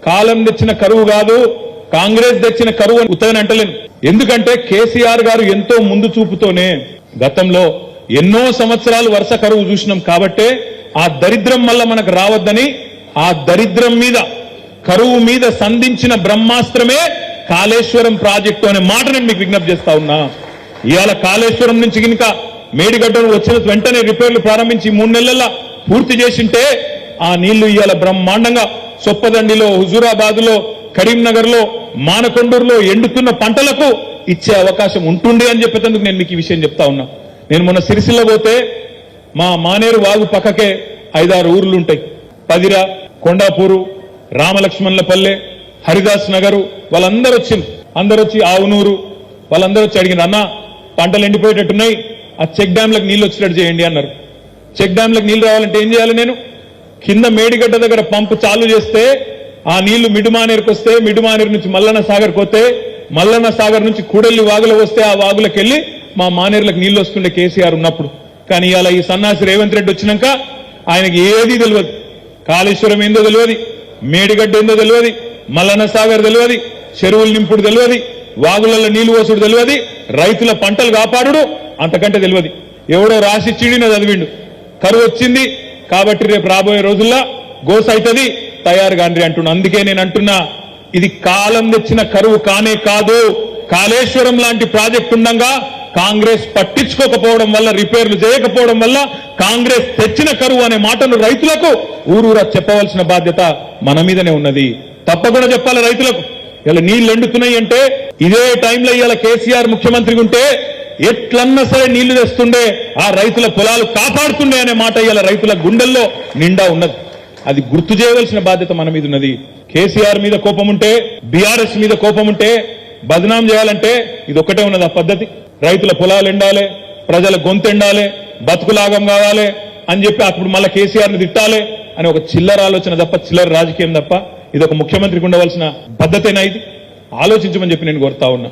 కాలం తెచ్చిన కరువు కాదు, కాంగ్రెస్ తెచ్చిన కరువు అని ఉత్తగని అంటలేను. ఎందుకంటే కేసీఆర్ గారు ఎంతో ముందు చూపుతోనే గతంలో ఎన్నో సంవత్సరాలు వరుస కరువు చూసినాం కాబట్టే ఆ దరిద్రం వల్ల మనకు రావద్దని ఆ దరిద్రం మీద కరువు మీద సంధించిన బ్రహ్మాస్త్రమే కాళేశ్వరం ప్రాజెక్టు అనే మాట నేను మీకు విజ్ఞప్తి చేస్తా ఉన్నా. ఇవాళ కాళేశ్వరం నుంచి గినక మేడిగడ్డను వచ్చిన వెంటనే రిపేర్లు ప్రారంభించి 3 నెలల్లో పూర్తి చేసింటే ఆ నీళ్లు ఇవాళ బ్రహ్మాండంగా సొప్పదండిలో, హుజూరాబాద్ లో, కరీంనగర్ లో, మానకొండూరులో ఎండుతున్న పంటలకు ఇచ్చే అవకాశం ఉంటుండే అని చెప్పేందుకు నేను మీకు ఈ విషయం చెప్తా ఉన్నా. నేను మొన్న సిరిసిల్ల పోతే మా మానేరు వాగు పక్కకే 5-6 ఊర్లు ఉంటాయి. పదిర, కొండాపూరు, రామలక్ష్మణులపల్లె, హరిదాస్ నగరు, వాళ్ళందరూ వచ్చింది. అందరూ వచ్చి ఆవునూరు వాళ్ళందరూ వచ్చి అడిగిన, అన్న పంటలు ఎండిపోయేటట్టున్నాయి, ఆ చెక్ డ్యాంలకు నీళ్లు వచ్చేటట్టు చేయండి అన్నారు. చెక్ డ్యాంలకు నీళ్లు రావాలంటే ఏం చేయాలి? నేను కింద మేడిగడ్డ దగ్గర పంపు చాలు చేస్తే ఆ నీళ్లు మిడుమానేరుకు వస్తే, మిడుమానేరు నుంచి మల్లన్న సాగర్కి వస్తే, మల్లన్న సాగర్ నుంచి కూడెల్లి వాగులో వస్తే ఆ వాగులకు వెళ్లి మా మానేరులకు నీళ్లు వస్తుండే కేసీఆర్ ఉన్నప్పుడు. కానీ ఇలా ఈ సన్నాసి రేవంత్ రెడ్డి వచ్చినాక ఆయనకి ఏదీ తెలియదు. కాళేశ్వరం ఏందో తెలియదు, మేడిగడ్డ ఏందో తెలియదు, మల్లన్న సాగర్ తెలియదు, చెరువులు నింపుడు తెలియదు, వాగులలో నీళ్లు పోసుడు తెలియదు, రైతుల పంటలు కాపాడు అంతకంటే తెలియదు. ఎవడో రాసి చీడిన చదివిండు, కరువు వచ్చింది కాబట్టి రేపు రాబోయే రోజుల్లో గోస అవుతుంది, తయారు కాండ్రి అంటున్నా. అందుకే నేను అంటున్నా, ఇది కాలం తెచ్చిన కరువు కానే కాదు. కాళేశ్వరం లాంటి ప్రాజెక్టు ఉండగా కాంగ్రెస్ పట్టించుకోకపోవడం వల్ల, రిపేర్లు చేయకపోవడం వల్ల కాంగ్రెస్ తెచ్చిన కరువు అనే మాటను రైతులకు ఊరూరా చెప్పవలసిన బాధ్యత మన మీదనే ఉన్నది. తప్పకుండా చెప్పాలి రైతులకు. ఇలా నీళ్లు ఎండుతున్నాయి అంటే ఇదే టైంలో ఇలా కేసీఆర్ ముఖ్యమంత్రిగా ఉంటే ఎట్లన్నా సరే నీళ్లు తెస్తుండే, ఆ రైతుల పొలాలు కాపాడుతుండే అనే మాట ఇలా రైతుల గుండెల్లో నిండా ఉన్నది. అది గుర్తు చేయవలసిన బాధ్యత మన మీద ఉన్నది. కేసీఆర్ మీద కోపం ఉంటే, బీఆర్ఎస్ మీద కోపం ఉంటే, బదనాం చేయాలంటే ఇది ఒక్కటే ఉన్నది ఆ పద్ధతి. రైతుల పొలాలు ఎండాలి, ప్రజల గొంతు ఎండాలి, బతుకులాగం కావాలి అని చెప్పి అప్పుడు మళ్ళా కేసీఆర్ని తిట్టాలి అని ఒక చిల్లర ఆలోచన తప్ప, చిల్లర రాజకీయం తప్ప ఇది ఒక ముఖ్యమంత్రికి ఉండవలసిన పద్ధతేనా? ఇది ఆలోచించమని చెప్పి నేను కోరుతా ఉన్నా.